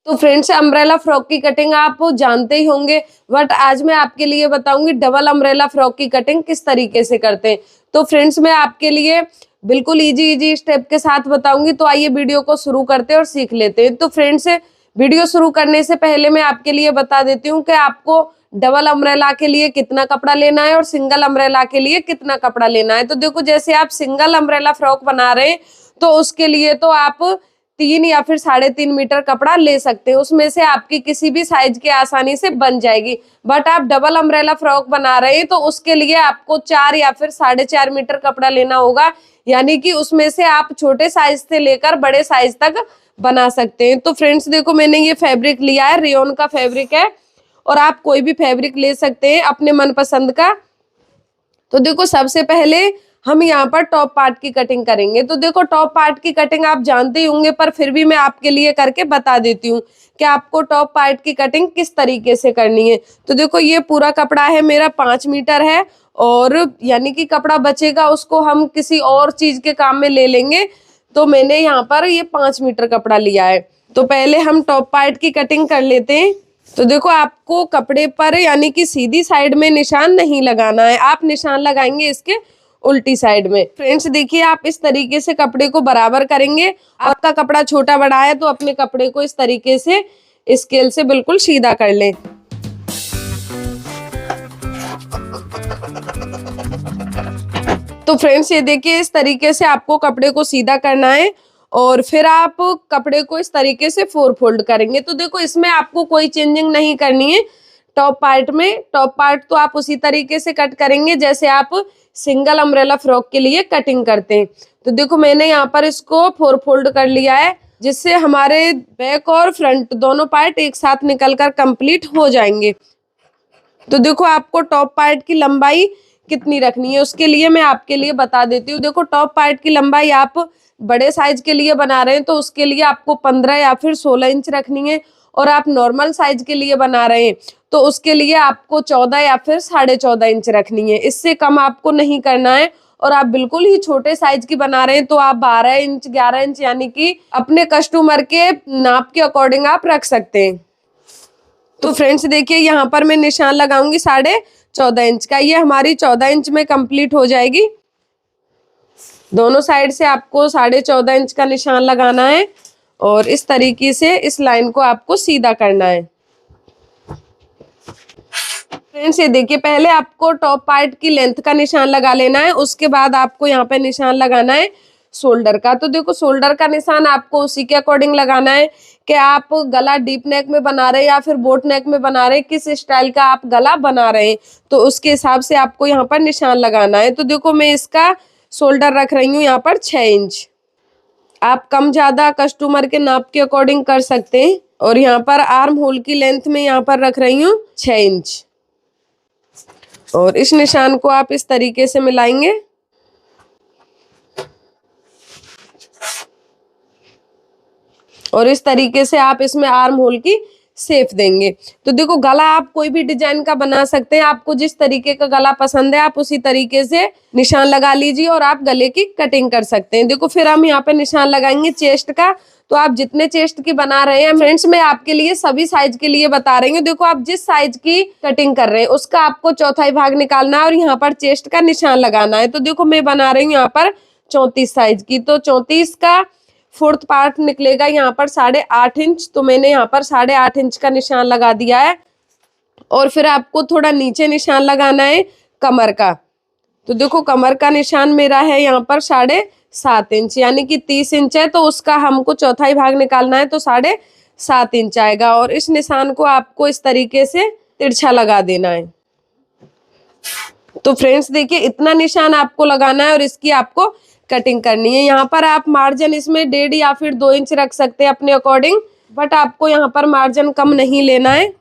तो friends, umbrella frock की cutting आप जानते ही होंगे, बट आज मैं आपके लिए बताऊंगी डबल अम्ब्रेला फ्रॉक की कटिंग किस तरीके से करते हैं। तो फ्रेंड्स, मैं आपके लिए बिल्कुल इजी स्टेप के साथ बताऊंगी। तो आइए वीडियो को शुरू करते हैं और सीख लेते हैं। तो फ्रेंड्स, वीडियो शुरू करने से पहले मैं आपके लिए बता देती हूँ कि आपको डबल अम्ब्रेला के लिए कितना कपड़ा लेना है और सिंगल अम्ब्रेला के लिए कितना कपड़ा लेना है। तो देखो, जैसे आप सिंगल अम्ब्रेला फ्रॉक बना रहे हैं तो उसके लिए तो आप 3 या फिर 3.5 मीटर कपड़ा ले सकते हैं, उसमें से आपकी किसी भी साइज के आसानी से बन जाएगी। बट आप डबल अम्ब्रेला फ्रॉक बना रहे हैं तो उसके लिए आपको 4 या फिर 4.5 मीटर कपड़ा लेना होगा, यानी कि उसमें से आप छोटे साइज से लेकर बड़े साइज तक बना सकते हैं। तो फ्रेंड्स देखो, मैंने ये फैब्रिक लिया है, रेयॉन का फैब्रिक है, और आप कोई भी फैब्रिक ले सकते हैं अपने मनपसंद का। तो देखो, सबसे पहले हम यहाँ पर टॉप पार्ट की कटिंग करेंगे। तो देखो, टॉप पार्ट की कटिंग आप जानते ही होंगे, पर फिर भी मैं आपके लिए करके बता देती हूँ कि आपको टॉप पार्ट की कटिंग किस तरीके से करनी है। तो देखो, ये पूरा कपड़ा है मेरा 5 मीटर है, और यानी कि कपड़ा बचेगा उसको हम किसी और चीज के काम में ले लेंगे। तो मैंने यहाँ पर ये 5 मीटर कपड़ा लिया है। तो पहले हम टॉप पार्ट की कटिंग कर लेते हैं। तो देखो, आपको कपड़े पर यानी कि सीधी साइड में निशान नहीं लगाना है, आप निशान लगाएंगे इसके उल्टी साइड में। फ्रेंड्स देखिए, आप इस तरीके से कपड़े को बराबर करेंगे। आपका कपड़ा छोटा बड़ा है तो अपने कपड़े को इस तरीके से स्केल से बिल्कुल सीधा कर लें। तो फ्रेंड्स ये देखिए, इस तरीके से आपको कपड़े को सीधा करना है, और फिर आप कपड़े को इस तरीके से 4 फोल्ड करेंगे। तो देखो, इसमें आपको कोई चेंजिंग नहीं करनी है। टॉप पार्ट में, टॉप पार्ट तो आप उसी तरीके से कट करेंगे जैसे आप सिंगल अम्ब्रेला फ्रॉक के लिए कटिंग करते हैं। तो देखो, मैंने यहाँ पर इसको 4 फोल्ड कर लिया है, जिससे हमारे बैक और फ्रंट दोनों पार्ट एक साथ निकलकर कंप्लीट हो जाएंगे। तो देखो, आपको टॉप पार्ट की लंबाई कितनी रखनी है उसके लिए मैं आपके लिए बता देती हूँ। देखो, टॉप पार्ट की लंबाई आप बड़े साइज के लिए बना रहे हैं तो उसके लिए आपको 15 या फिर 16 इंच रखनी है, और आप नॉर्मल साइज के लिए बना रहे हैं तो उसके लिए आपको 14 या फिर 14.5 इंच रखनी है। इससे कम आपको नहीं करना है। और आप बिल्कुल ही छोटे साइज की बना रहे हैं तो आप 12 इंच 11 इंच यानी कि अपने कस्टमर के नाप के अकॉर्डिंग आप रख सकते हैं। तो फ्रेंड्स देखिए, यहाँ पर मैं निशान लगाऊंगी 14.5 इंच का। ये हमारी 14 इंच में कंप्लीट हो जाएगी। दोनों साइड से आपको 14.5 इंच का निशान लगाना है, और इस तरीके से इस लाइन को आपको सीधा करना है। फ्रेंड्स ये देखिए, पहले आपको टॉप पार्ट की लेंथ का निशान लगा लेना है, उसके बाद आपको यहाँ पे निशान लगाना है शोल्डर का। तो देखो, शोल्डर का निशान आपको उसी के अकॉर्डिंग लगाना है कि आप गला डीप नेक में बना रहे हैं या फिर बोट नेक में बना रहे हैं, किस स्टाइल का आप गला बना रहे हैं, तो उसके हिसाब से आपको यहाँ पर निशान लगाना है। तो देखो, मैं इसका शोल्डर रख रही हूँ यहाँ पर 6 इंच। आप कम ज्यादा कस्टमर के नाप के अकॉर्डिंग कर सकते हैं। और यहाँ पर आर्म होल की लेंथ में यहाँ पर रख रही हूँ 6 इंच, और इस निशान को आप इस तरीके से मिलाएंगे। और इस तरीके से आप इसमें आर्म होल की शेप देंगे। तो देखो, गला आप कोई भी डिजाइन का बना सकते हैं, आपको जिस तरीके का गला पसंद है आप उसी तरीके से निशान लगा लीजिए और आप गले की कटिंग कर सकते हैं। देखो, फिर हम यहाँ पे निशान लगाएंगे चेस्ट का। तो आप जितने चेस्ट की बना रहे हैं, फ्रेंड्स मैं आपके लिए सभी साइज के लिए बता रही हूँ। देखो, आप जिस साइज की कटिंग कर रहे हैं उसका आपको चौथाई भाग निकालना है और यहाँ पर चेस्ट का निशान लगाना है। तो देखो, मैं बना रही हूँ यहाँ पर 34 साइज की, तो 34 का 4th पार्ट निकलेगा यहाँ पर 8.5 इंच। तो मैंने यहाँ पर 8.5 इंच का निशान लगा दिया है, और फिर आपको थोड़ा नीचे निशान लगाना है कमर का। तो देखो, कमर का निशान मेरा है यहाँ पर 7.5 इंच, यानी कि 30 इंच है, तो उसका हमको चौथाई भाग निकालना है तो 7.5 इंच आएगा। और इस निशान को आपको इस तरीके से तिरछा लगा देना है। तो फ्रेंड्स देखिए, इतना निशान आपको लगाना है और इसकी आपको कटिंग करनी है। यहाँ पर आप मार्जिन इसमें 1.5 या फिर 2 इंच रख सकते हैं अपने अकॉर्डिंग, बट आपको यहाँ पर मार्जिन कम नहीं लेना है।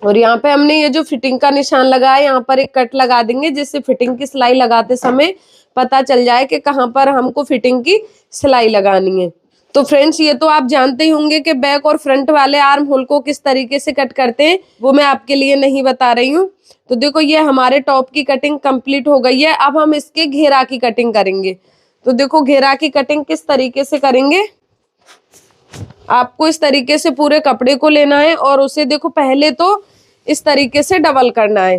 और यहाँ पे हमने ये जो फिटिंग का निशान लगाया है, यहाँ पर एक कट लगा देंगे जिससे फिटिंग की सिलाई लगाते समय पता चल जाए कि कहाँ पर हमको फिटिंग की सिलाई लगानी है। तो फ्रेंड्स ये तो आप जानते ही होंगे कि बैक और फ्रंट वाले आर्म होल को किस तरीके से कट करते हैं, वो मैं आपके लिए नहीं बता रही हूँ। तो देखो ये हमारे टॉप की कटिंग कंप्लीट हो गई है। अब हम इसके घेरा की कटिंग करेंगे। तो देखो घेरा की कटिंग किस तरीके से करेंगे, आपको इस तरीके से पूरे कपड़े को लेना है और उसे देखो पहले तो इस तरीके से डबल करना है।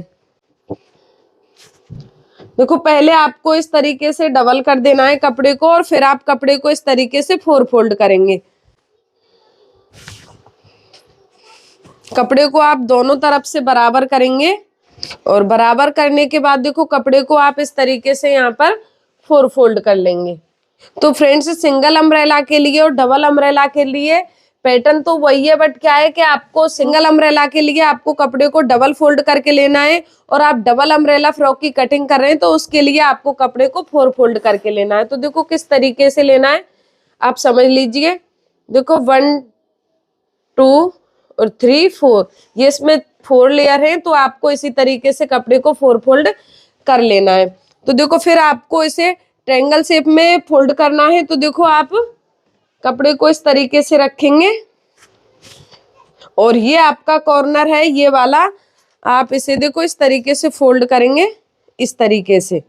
देखो पहले आपको इस तरीके से डबल कर देना है कपड़े को और फिर आप कपड़े को इस तरीके से 4 फोल्ड करेंगे। कपड़े को आप दोनों तरफ से बराबर करेंगे और बराबर करने के बाद देखो कपड़े को आप इस तरीके से यहाँ पर 4 फोल्ड कर लेंगे। तो फ्रेंड्स सिंगल अम्ब्रेला के लिए और डबल अम्ब्रेला के लिए पैटर्न तो वही है, बट क्या है कि आपको सिंगल अम्ब्रेला के लिए आपको कपड़े को डबल फोल्ड करके लेना है और आप डबल अम्ब्रेला फ्रॉक की कटिंग कर रहे हैं तो उसके लिए आपको कपड़े को 4 फोल्ड करके लेना है। तो देखो किस तरीके से लेना है आप समझ लीजिए। देखो 1 2 और 3 4, ये इसमें 4 लेयर हैं तो आपको इसी तरीके से कपड़े को 4 फोल्ड कर लेना है। तो देखो फिर आपको इसे ट्रायंगल शेप में फोल्ड करना है। तो देखो आप कपड़े को इस तरीके से रखेंगे और ये आपका कॉर्नर है ये वाला, आप इसे देखो इस तरीके से फोल्ड करेंगे इस तरीके से।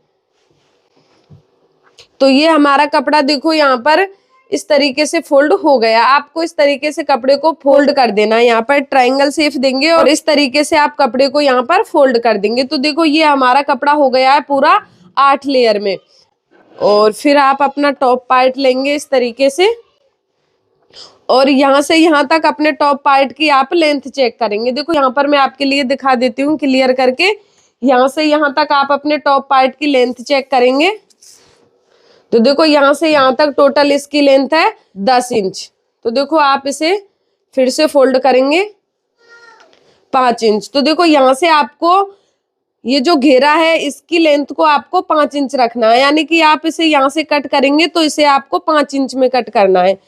तो ये हमारा कपड़ा देखो यहाँ पर इस तरीके से फोल्ड हो गया। आपको इस तरीके से कपड़े को फोल्ड कर देना है, यहाँ पर ट्रायंगल शेप देंगे और इस तरीके से आप कपड़े को यहाँ पर फोल्ड कर देंगे। तो देखो ये हमारा कपड़ा हो गया है पूरा 8 लेयर में। और फिर आप अपना टॉप पार्ट लेंगे इस तरीके से और यहाँ से यहाँ तक अपने टॉप पार्ट की आप लेंथ चेक करेंगे। देखो यहाँ पर मैं आपके लिए दिखा देती हूँ क्लियर करके। यहाँ से यहाँ तक आप अपने टॉप पार्ट की लेंथ चेक करेंगे। तो देखो यहाँ से यहाँ तक टोटल इसकी लेंथ है 10 इंच। तो देखो आप इसे फिर से फोल्ड करेंगे 5 इंच। तो देखो यहाँ से आपको ये जो घेरा है इसकी लेंथ को आपको 5 इंच रखना है, यानी कि आप इसे यहाँ से कट करेंगे तो इसे आपको 5 इंच में कट करना है।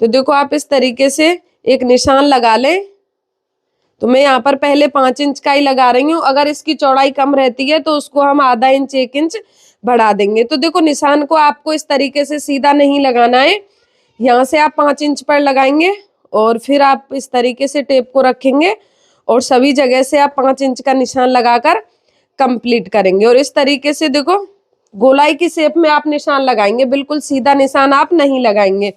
तो देखो आप इस तरीके से एक निशान लगा लें। तो मैं यहाँ पर पहले 5 इंच का ही लगा रही हूँ, अगर इसकी चौड़ाई कम रहती है तो उसको हम आधा इंच 1 इंच बढ़ा देंगे। तो देखो निशान को आपको इस तरीके से सीधा नहीं लगाना है, यहाँ से आप 5 इंच पर लगाएंगे और फिर आप इस तरीके से टेप को रखेंगे और सभी जगह से आप 5 इंच का निशान लगाकर कंप्लीट करेंगे। और इस तरीके से देखो गोलाई की शेप में आप निशान लगाएंगे, बिल्कुल सीधा निशान आप नहीं लगाएंगे।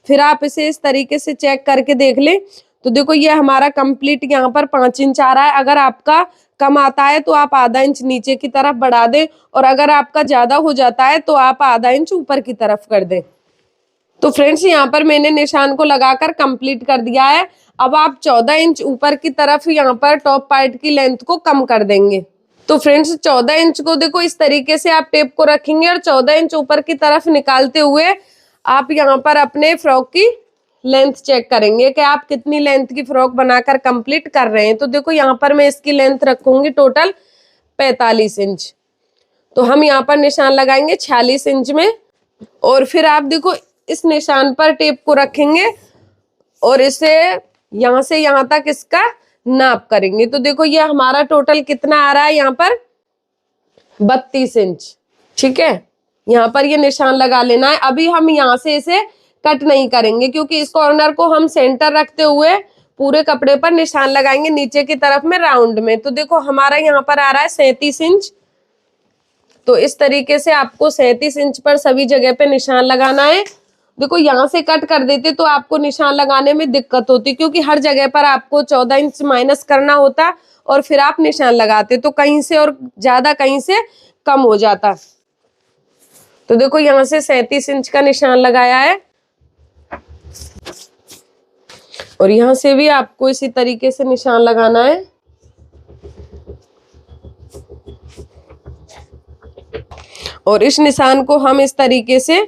फिर आप इसे इस तरीके से चेक करके देख लें। तो देखो ये हमारा कंप्लीट यहाँ पर 5 इंच आ रहा है। अगर आपका कम आता है तो आप आधा इंच नीचे की तरफ बढ़ा दें और अगर आपका ज्यादा हो जाता है तो आप आधा इंच ऊपर की तरफ कर दें। तो फ्रेंड्स यहाँ पर मैंने निशान को लगाकर कंप्लीट कर दिया है। अब आप 14 इंच ऊपर की तरफ यहाँ पर टॉप पार्ट की लेंथ को कम कर देंगे। तो फ्रेंड्स 14 इंच को देखो इस तरीके से आप टेप को रखेंगे और 14 इंच ऊपर की तरफ निकालते हुए आप यहाँ पर अपने फ्रॉक की लेंथ चेक करेंगे कि आप कितनी लेंथ की फ्रॉक बनाकर कंप्लीट कर रहे हैं। तो देखो यहाँ पर मैं इसकी लेंथ रखूंगी टोटल 45 इंच। तो हम यहाँ पर निशान लगाएंगे 46 इंच में और फिर आप देखो इस निशान पर टेप को रखेंगे और इसे यहाँ से यहाँ तक इसका नाप करेंगे। तो देखो ये हमारा टोटल कितना आ रहा है यहाँ पर 32 इंच। ठीक है, यहाँ पर ये निशान लगा लेना है। अभी हम यहाँ से इसे कट नहीं करेंगे क्योंकि इस कॉर्नर को हम सेंटर रखते हुए पूरे कपड़े पर निशान लगाएंगे नीचे की तरफ में राउंड में। तो देखो हमारा यहाँ पर आ रहा है 37 इंच। तो इस तरीके से आपको 37 इंच पर सभी जगह पे निशान लगाना है। देखो यहाँ से कट कर देते तो आपको निशान लगाने में दिक्कत होती क्योंकि हर जगह पर आपको 14 इंच माइनस करना होता और फिर आप निशान लगाते तो कहीं से और ज्यादा कहीं से कम हो जाता। तो देखो यहाँ से 37 इंच का निशान लगाया है और यहाँ से भी आपको इसी तरीके से निशान लगाना है। और इस निशान को हम इस तरीके से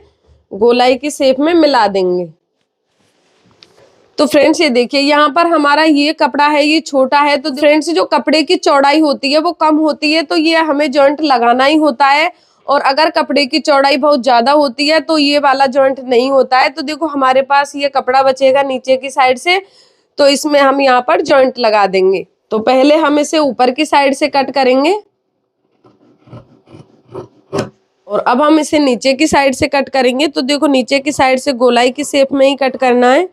गोलाई की शेप में मिला देंगे। तो फ्रेंड्स ये देखिए यहाँ पर हमारा ये कपड़ा है ये छोटा है। तो फ्रेंड्स जो कपड़े की चौड़ाई होती है वो कम होती है तो ये हमें जॉइंट लगाना ही होता है। और अगर कपड़े की चौड़ाई बहुत ज्यादा होती है तो ये वाला जॉइंट नहीं होता है। तो देखो हमारे पास ये कपड़ा बचेगा नीचे की साइड से, तो इसमें हम यहाँ पर जॉइंट लगा देंगे। तो पहले हम इसे ऊपर की साइड से कट करेंगे और अब हम इसे नीचे की साइड से कट करेंगे। तो देखो नीचे की साइड से गोलाई की शेप में ही कट करना है।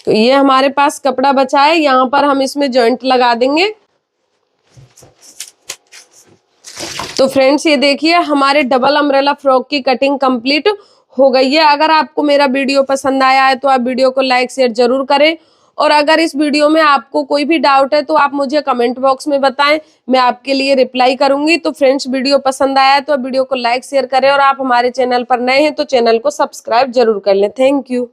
तो ये हमारे पास कपड़ा बचा है, यहाँ पर हम इसमें जॉइंट लगा देंगे। तो फ्रेंड्स ये देखिए हमारे डबल अम्ब्रेला फ्रॉक की कटिंग कंप्लीट हो गई है। अगर आपको मेरा वीडियो पसंद आया है तो आप वीडियो को लाइक शेयर जरूर करें, और अगर इस वीडियो में आपको कोई भी डाउट है तो आप मुझे कमेंट बॉक्स में बताएं, मैं आपके लिए रिप्लाई करूंगी। तो फ्रेंड्स वीडियो पसंद आया है तो वीडियो को लाइक शेयर करें, और आप हमारे चैनल पर नए हैं तो चैनल को सब्सक्राइब जरूर कर लें। Thank you.